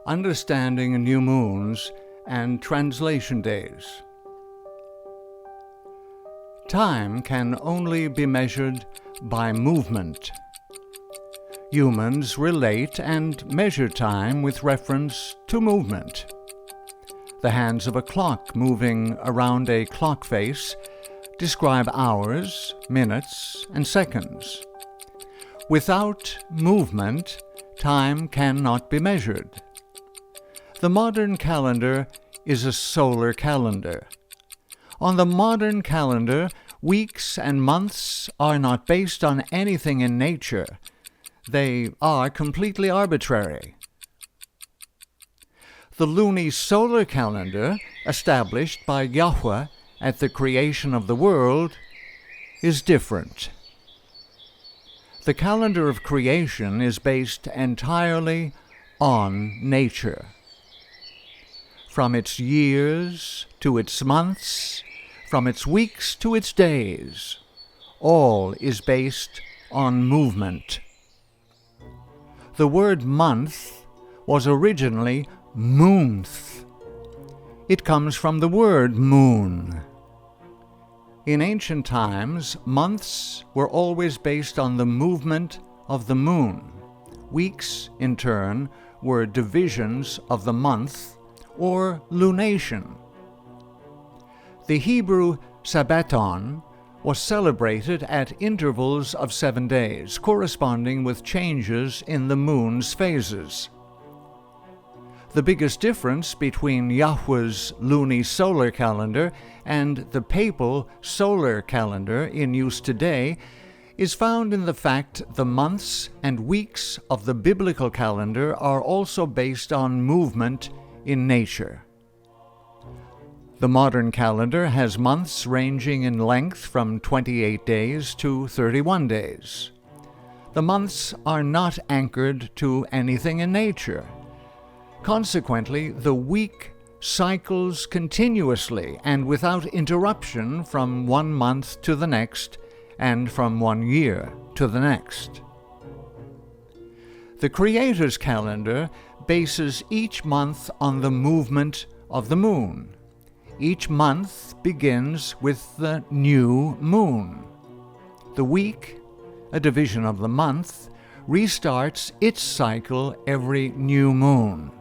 understanding new moons and translation days. Time can only be measured by movement. Humans relate and measure time with reference to movement. The hands of a clock moving around a clock face describe hours, minutes, and seconds. Without movement, time cannot be measured. The modern calendar is a solar calendar. On the modern calendar, weeks and months are not based on anything in nature. They are completely arbitrary. The Luni-Solar Calendar, established by Yahuwah at the creation of the world, is different. The calendar of creation is based entirely on nature. From its years to its months, from its weeks to its days, all is based on movement. The word month was originally moonth. It comes from the word moon. In ancient times, months were always based on the movement of the moon. Weeks, in turn, were divisions of the month, or lunation. The Hebrew sabbaton was celebrated at intervals of 7 days, corresponding with changes in the moon's phases. The biggest difference between Yahuwah's Luni-Solar calendar and the papal solar calendar in use today is found in the fact the months and weeks of the biblical calendar are also based on movement in nature. The modern calendar has months ranging in length from 28 days to 31 days. The months are not anchored to anything in nature. Consequently, the week cycles continuously and without interruption from one month to the next and from one year to the next. The Creator's calendar bases each month on the movement of the moon. Each month begins with the new moon. The week, a division of the month, restarts its cycle every new moon.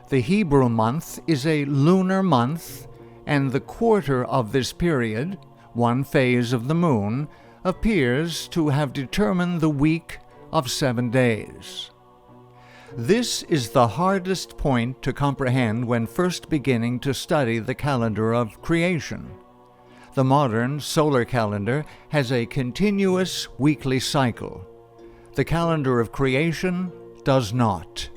The Hebrew month is a lunar month, and the quarter of this period, one phase of the moon, appears to have determined the week of 7 days. This is the hardest point to comprehend when first beginning to study the calendar of creation. The modern solar calendar has a continuous weekly cycle. The calendar of creation does not.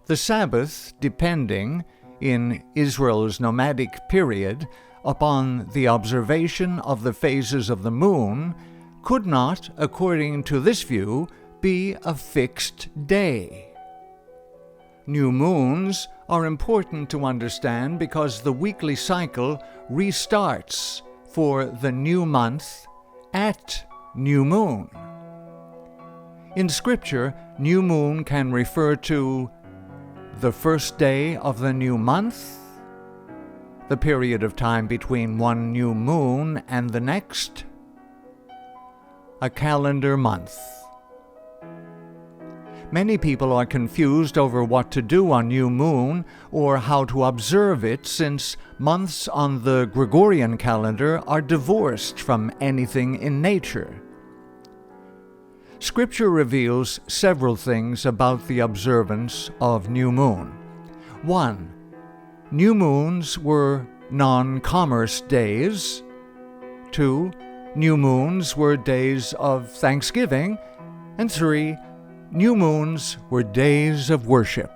The Sabbath, depending, in Israel's nomadic period, upon the observation of the phases of the moon, could not, according to this view, be a fixed day. New moons are important to understand because the weekly cycle restarts for the new month at new moon. In Scripture, new moon can refer to the first day of the new month, the period of time between one new moon and the next, a calendar month. Many people are confused over what to do on new moon or how to observe it, since months on the Gregorian calendar are divorced from anything in nature. Scripture reveals several things about the observance of new moon. 1. New moons were non-commerce days. 2. New moons were days of thanksgiving. And 3. New moons were days of worship.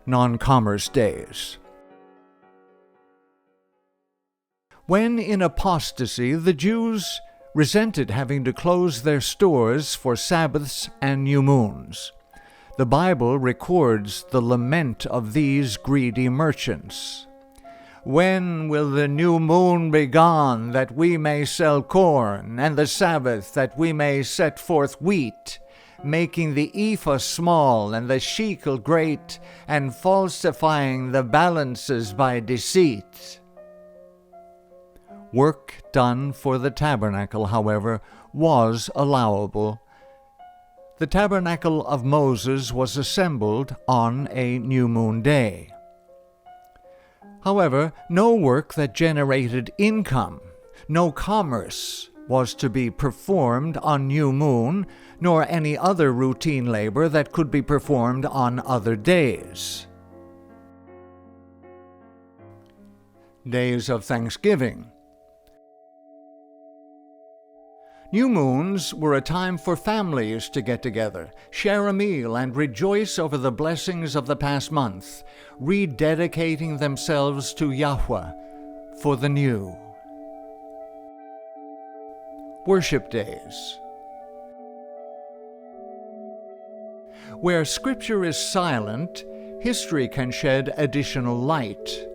Non-commerce days. When in apostasy, the Jews resented having to close their stores for Sabbaths and new moons. The Bible records the lament of these greedy merchants. When will the new moon be gone, that we may sell corn, and the Sabbath, that we may set forth wheat, making the ephah small and the shekel great, and falsifying the balances by deceit? Work done for the tabernacle, however, was allowable. The tabernacle of Moses was assembled on a new moon day. However, no work that generated income, no commerce, was to be performed on new moon, nor any other routine labor that could be performed on other days. Days of Thanksgiving. New moons were a time for families to get together, share a meal, and rejoice over the blessings of the past month, rededicating themselves to Yahuwah for the new. Worship days. Where Scripture is silent, history can shed additional light.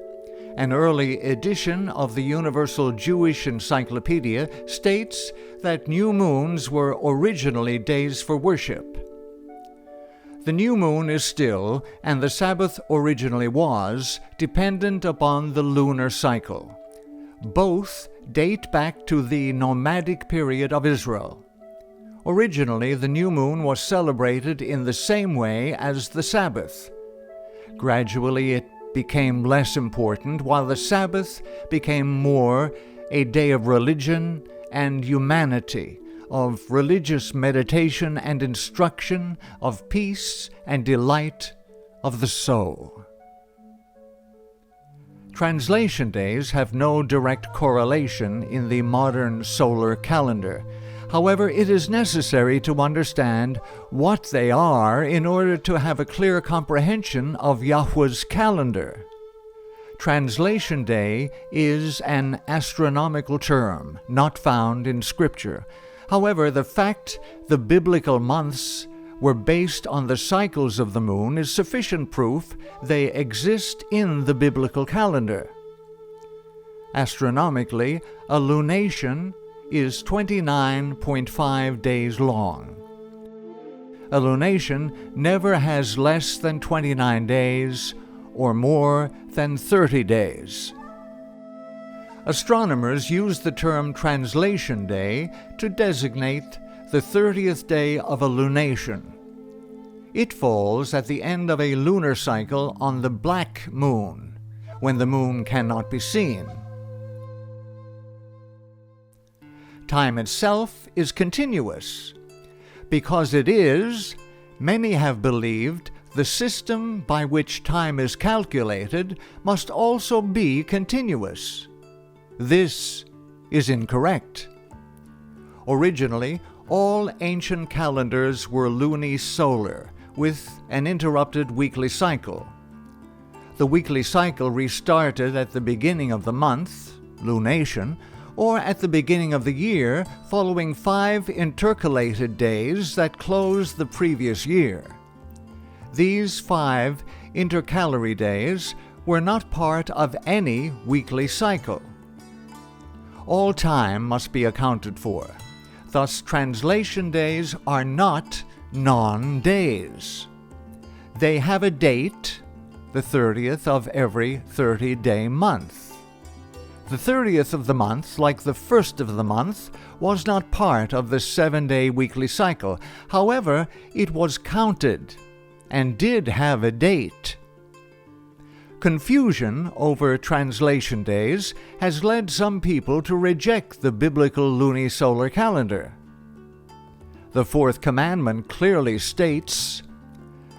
An early edition of the Universal Jewish Encyclopedia states that new moons were originally days for worship. The new moon is still, and the Sabbath originally was, dependent upon the lunar cycle. Both date back to the nomadic period of Israel. Originally, the new moon was celebrated in the same way as the Sabbath. Gradually, it became less important, while the Sabbath became more a day of religion and humanity, of religious meditation and instruction, of peace and delight of the soul. Translation days have no direct correlation in the modern solar calendar. However, it is necessary to understand what they are in order to have a clear comprehension of Yahuwah's calendar. Translation day is an astronomical term, not found in Scripture. However, the fact the biblical months were based on the cycles of the moon is sufficient proof they exist in the biblical calendar. Astronomically, a lunation is 29.5 days long. A lunation never has less than 29 days or more than 30 days. Astronomers use the term translation day to designate the 30th day of a lunation. It falls at the end of a lunar cycle on the black moon, when the moon cannot be seen. Time itself is continuous. Because it is, many have believed the system by which time is calculated must also be continuous. This is incorrect. Originally, all ancient calendars were lunisolar, with an interrupted weekly cycle. The weekly cycle restarted at the beginning of the month, lunation, or at the beginning of the year, following 5 intercalated days that closed the previous year. These 5 intercalary days were not part of any weekly cycle. All time must be accounted for. Thus, translation days are not non-days. They have a date, the 30th of every 30-day month. The 30th of the month, like the first of the month, was not part of the 7-day weekly cycle. However, it was counted and did have a date. Confusion over translation days has led some people to reject the biblical lunisolar calendar. The 4th commandment clearly states,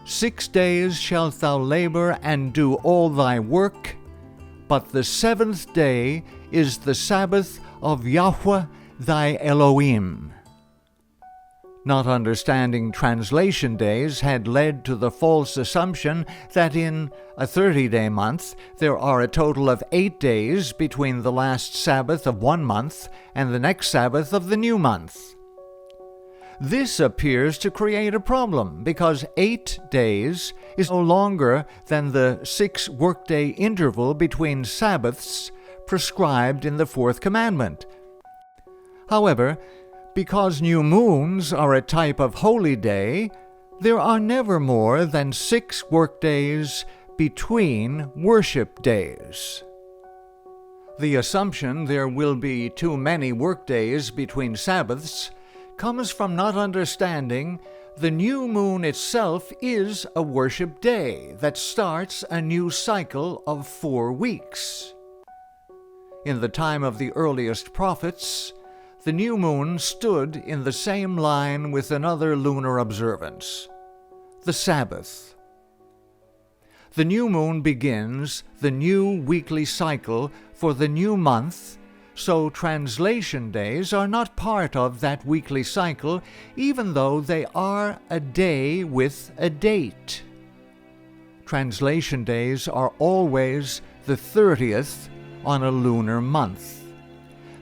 6 days shalt thou labor and do all thy work, but the 7th day is the Sabbath of Yahuwah thy Elohim. Not understanding translation days had led to the false assumption that in a 30-day month there are a total of 8 days between the last Sabbath of one month and the next Sabbath of the new month. This appears to create a problem because 8 days is no longer than the 6 workday interval between Sabbaths prescribed in the 4th commandment. However, because new moons are a type of holy day, there are never more than 6 workdays between worship days. The assumption there will be too many workdays between Sabbaths comes from not understanding the new moon itself is a worship day that starts a new cycle of 4 weeks. In the time of the earliest prophets, the new moon stood in the same line with another lunar observance, the Sabbath. The new moon begins the new weekly cycle for the new month, so translation days are not part of that weekly cycle, even though they are a day with a date. Translation days are always the 30th on a lunar month.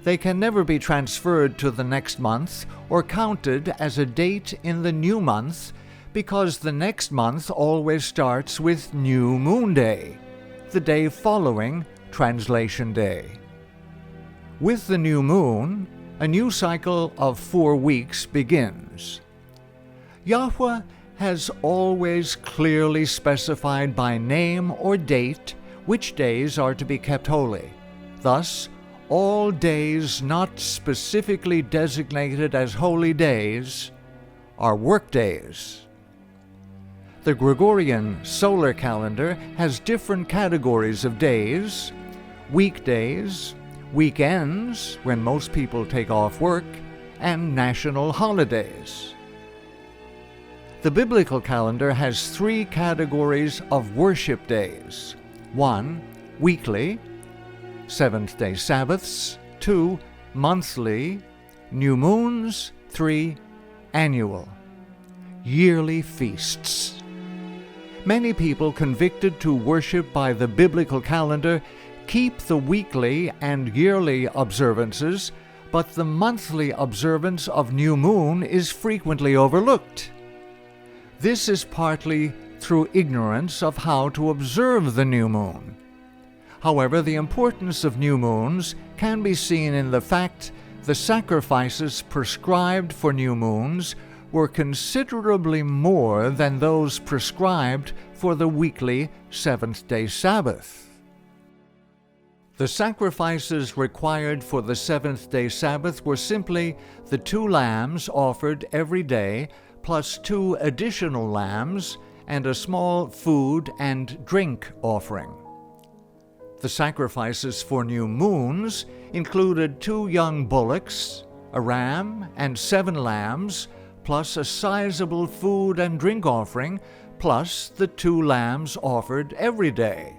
They can never be transferred to the next month or counted as a date in the new month, because the next month always starts with New Moon Day, the day following Translation Day. With the new moon, a new cycle of 4 weeks begins. Yahuwah has always clearly specified by name or date which days are to be kept holy. Thus, all days not specifically designated as holy days are work days. The Gregorian solar calendar has different categories of days: weekdays, weekends, when most people take off work, and national holidays. The biblical calendar has 3 categories of worship days. 1. Weekly, seventh-day Sabbaths. 2. Monthly, new moons. 3. Annual, yearly feasts. Many people convicted to worship by the biblical calendar keep the weekly and yearly observances, but the monthly observance of new moon is frequently overlooked. This is partly through ignorance of how to observe the new moon. However, the importance of new moons can be seen in the fact the sacrifices prescribed for new moons were considerably more than those prescribed for the weekly seventh-day Sabbath. The sacrifices required for the seventh-day Sabbath were simply the 2 lambs offered every day, plus 2 additional lambs and a small food and drink offering. The sacrifices for new moons included 2 young bullocks, a ram, and 7 lambs, plus a sizable food and drink offering, plus the 2 lambs offered every day.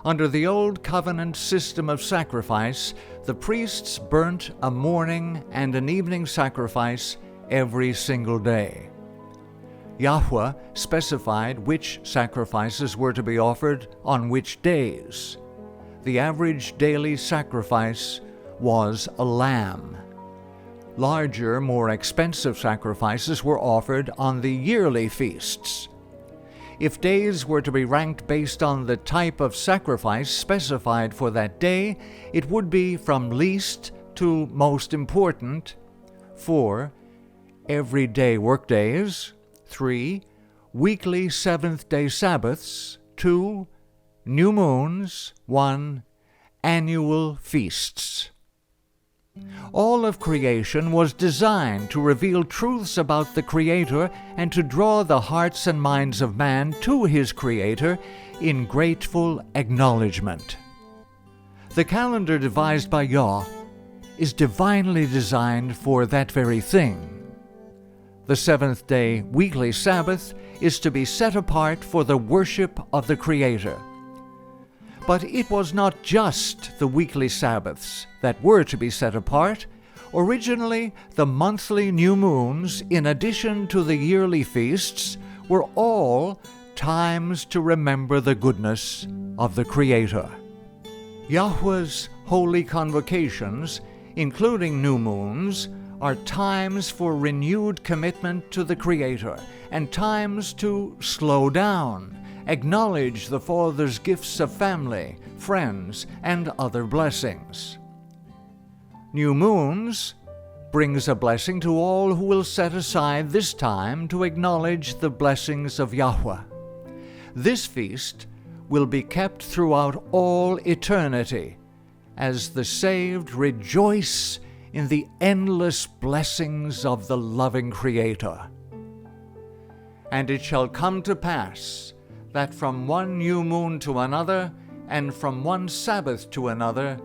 Under the Old Covenant system of sacrifice, the priests burnt a morning and an evening sacrifice every single day. Yahuwah specified which sacrifices were to be offered on which days. The average daily sacrifice was a lamb. Larger, more expensive sacrifices were offered on the yearly feasts. If days were to be ranked based on the type of sacrifice specified for that day, it would be from least to most important: 4. Everyday workdays. 3. Weekly seventh-day Sabbaths. 2. New moons. 1. Annual feasts. All of creation was designed to reveal truths about the Creator and to draw the hearts and minds of man to his Creator in grateful acknowledgement. The calendar devised by Yah is divinely designed for that very thing. The seventh-day weekly Sabbath is to be set apart for the worship of the Creator. But it was not just the weekly Sabbaths that were to be set apart. Originally, the monthly new moons, in addition to the yearly feasts, were all times to remember the goodness of the Creator. Yahuwah's holy convocations, including new moons, are times for renewed commitment to the Creator and times to slow down, acknowledge the Father's gifts of family, friends, and other blessings. New moons brings a blessing to all who will set aside this time to acknowledge the blessings of Yahuwah. This feast will be kept throughout all eternity as the saved rejoice in the endless blessings of the loving Creator. And it shall come to pass that from one new moon to another, and from one Sabbath to another,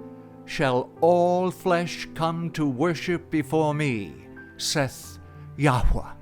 shall all flesh come to worship before me, saith Yahuwah.